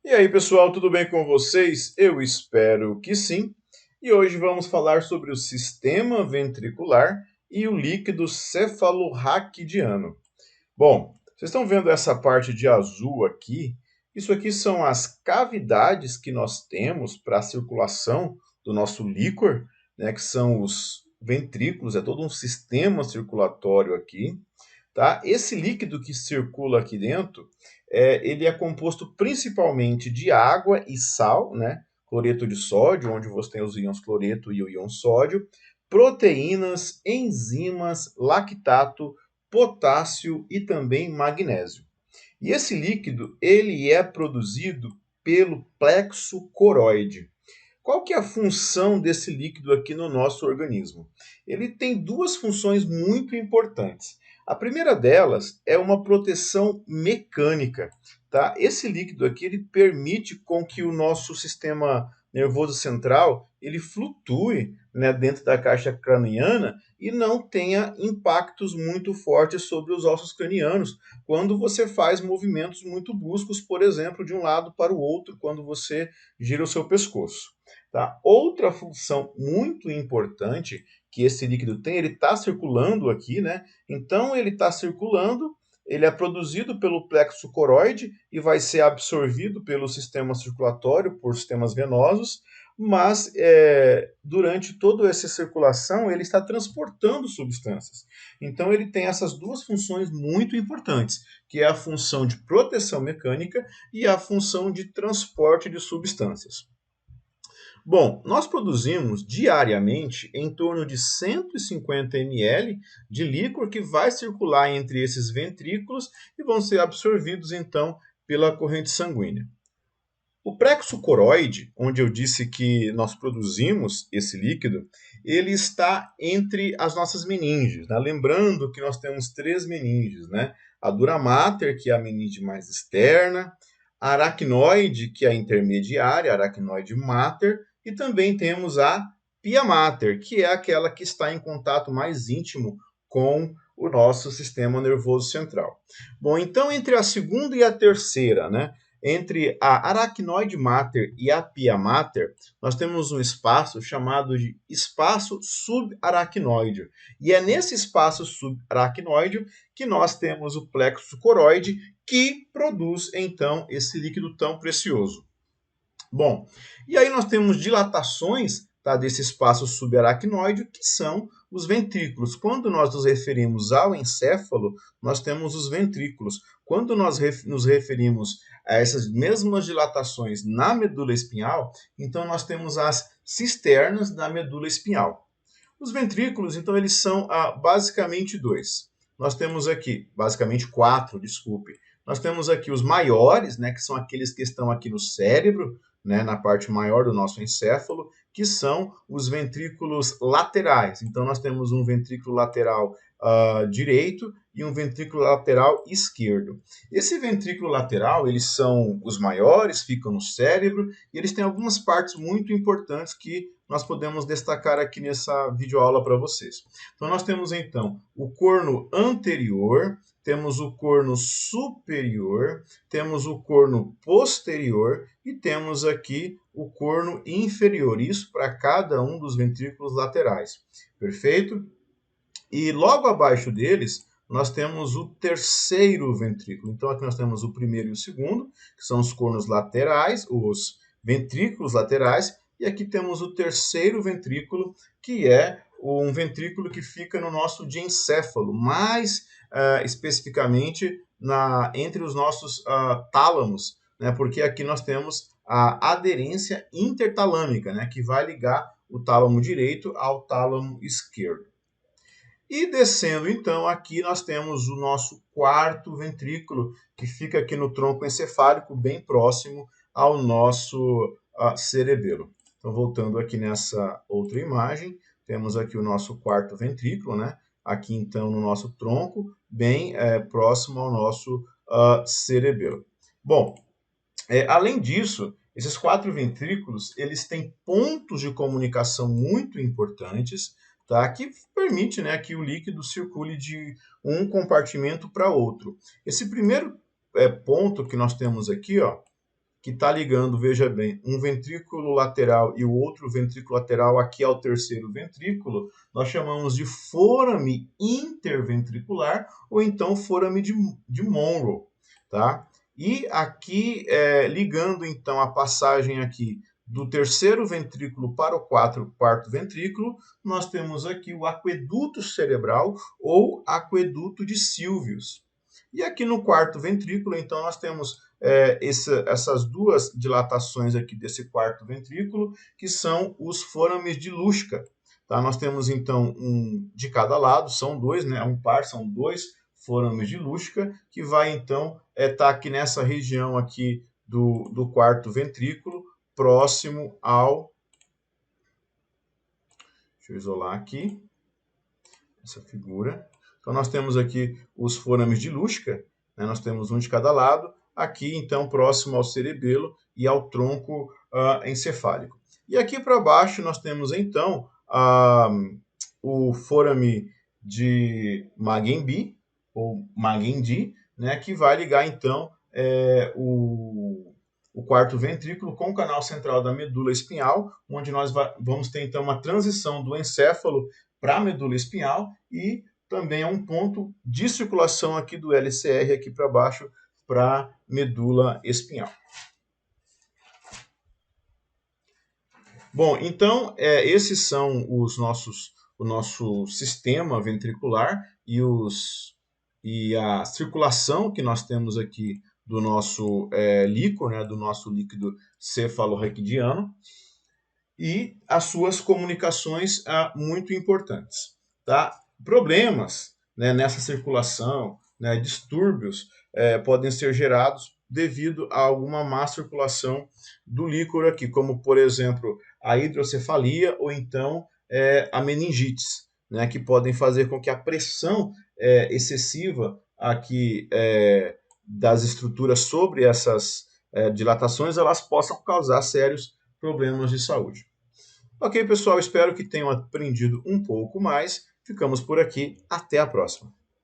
E aí, pessoal, tudo bem com vocês? Eu espero que sim. E hoje vamos falar sobre o sistema ventricular e o líquido cefalorraquidiano. Bom, vocês estão vendo essa parte de azul aqui? Isso aqui são as cavidades que nós temos para a circulação do nosso líquor, né, que são os ventrículos, é todo um sistema circulatório aqui. Tá? Esse líquido que circula aqui dentro, ele é composto principalmente de água e sal, né? Cloreto de sódio, onde você tem os íons cloreto e o íon sódio, proteínas, enzimas, lactato, potássio e também magnésio. E esse líquido, ele é produzido pelo plexo coroide. Qual que é a função desse líquido aqui no nosso organismo? Ele tem duas funções muito importantes. A primeira delas é uma proteção mecânica, tá? Esse líquido aqui ele permite com que o nosso sistema nervoso central ele flutue, né, dentro da caixa craniana e não tenha impactos muito fortes sobre os ossos cranianos quando você faz movimentos muito bruscos, por exemplo, de um lado para o outro, quando você gira o seu pescoço. Tá? Outra função muito importante que esse líquido tem, ele está circulando aqui, né? Então ele está circulando, ele é produzido pelo plexo coroide e vai ser absorvido pelo sistema circulatório, por sistemas venosos, mas durante toda essa circulação ele está transportando substâncias. Então ele tem essas duas funções muito importantes, que é a função de proteção mecânica e a função de transporte de substâncias. Bom, nós produzimos diariamente em torno de 150 ml de líquor que vai circular entre esses ventrículos e vão ser absorvidos então pela corrente sanguínea. O plexo coroide, onde eu disse que nós produzimos esse líquido, ele está entre as nossas meninges, né? Lembrando que nós temos três meninges, né? A dura mater, que é a meninge mais externa, a aracnoide, que é a intermediária, a aracnoide mater, e também temos a pia mater, que é aquela que está em contato mais íntimo com o nosso sistema nervoso central. Bom, então entre a segunda e a terceira, né? Entre a aracnoide mater e a pia mater, nós temos um espaço chamado de espaço subaracnoide. E é nesse espaço subaracnoide que nós temos o plexo coroide, que produz então esse líquido tão precioso. Bom, e aí nós temos dilatações, tá, desse espaço subaracnoide, que são os ventrículos. Quando nós nos referimos ao encéfalo, nós temos os ventrículos. Quando nós nos referimos a essas mesmas dilatações na medula espinhal, então nós temos as cisternas da medula espinhal. Os ventrículos, então, eles são basicamente dois. Nós temos aqui, basicamente quatro, desculpe. Nós temos aqui os maiores, né, que são aqueles que estão aqui no cérebro, né, na parte maior do nosso encéfalo, que são os ventrículos laterais. Então, nós temos um ventrículo lateral direito e um ventrículo lateral esquerdo. Esse ventrículo lateral, eles são os maiores, ficam no cérebro, e eles têm algumas partes muito importantes que nós podemos destacar aqui nessa videoaula para vocês. Então, nós temos então o corno anterior, temos o corno superior, temos o corno posterior e temos aqui o corno inferior, isso para cada um dos ventrículos laterais. Perfeito? E logo abaixo deles, nós temos o terceiro ventrículo. Então, aqui nós temos o primeiro e o segundo, que são os cornos laterais, os ventrículos laterais, e aqui temos o terceiro ventrículo, que é um ventrículo que fica no nosso diencéfalo, mais especificamente entre os nossos tálamos, né? Porque aqui nós temos a aderência intertalâmica, né? Que vai ligar o tálamo direito ao tálamo esquerdo. E descendo, então, aqui nós temos o nosso quarto ventrículo, que fica aqui no tronco encefálico, bem próximo ao nosso cerebelo. Então, voltando aqui nessa outra imagem, temos aqui o nosso quarto ventrículo, né? Aqui, então, no nosso tronco, bem próximo ao nosso cerebelo. Bom, além disso, esses quatro ventrículos, eles têm pontos de comunicação muito importantes, tá? Que permite, né, que o líquido circule de um compartimento para outro. Esse primeiro ponto que nós temos aqui, ó, que está ligando, veja bem, um ventrículo lateral e o outro ventrículo lateral aqui ao terceiro ventrículo, nós chamamos de forame interventricular ou então forame de Monro, tá? E aqui, ligando então a passagem aqui do terceiro ventrículo para o quarto ventrículo, nós temos aqui o aqueduto cerebral ou aqueduto de Sylvius. E aqui no quarto ventrículo, então, nós temos essas duas dilatações aqui desse quarto ventrículo, que são os forames de Luschka. Tá? Nós temos, então, um de cada lado, são dois, né? Um par, são dois forames de Luschka, que vai, então, estar aqui nessa região aqui do quarto ventrículo, próximo ao... Deixa eu isolar aqui essa figura. Então, nós temos aqui os forames de Luschka, né? Nós temos um de cada lado, aqui, então, próximo ao cerebelo e ao tronco encefálico. E aqui para baixo nós temos, então, o forame de Magenbi, ou Magendi, né? Que vai ligar, então, o quarto ventrículo com o canal central da medula espinhal, onde nós vamos ter, então, uma transição do encéfalo para a medula espinhal e também é um ponto de circulação aqui do LCR aqui para baixo para a medula espinhal. Bom, então esses são o nosso sistema ventricular e a circulação que nós temos aqui do nosso líquor, né, do nosso líquido cefalorraquidiano, e as suas comunicações muito importantes. Tá? Problemas, né, nessa circulação, né, distúrbios, podem ser gerados devido a alguma má circulação do líquor aqui, como, por exemplo, a hidrocefalia ou então a meningites, né, que podem fazer com que a pressão excessiva aqui das estruturas sobre essas dilatações elas possam causar sérios problemas de saúde. Ok, pessoal, espero que tenham aprendido um pouco mais. Ficamos por aqui. Até a próxima.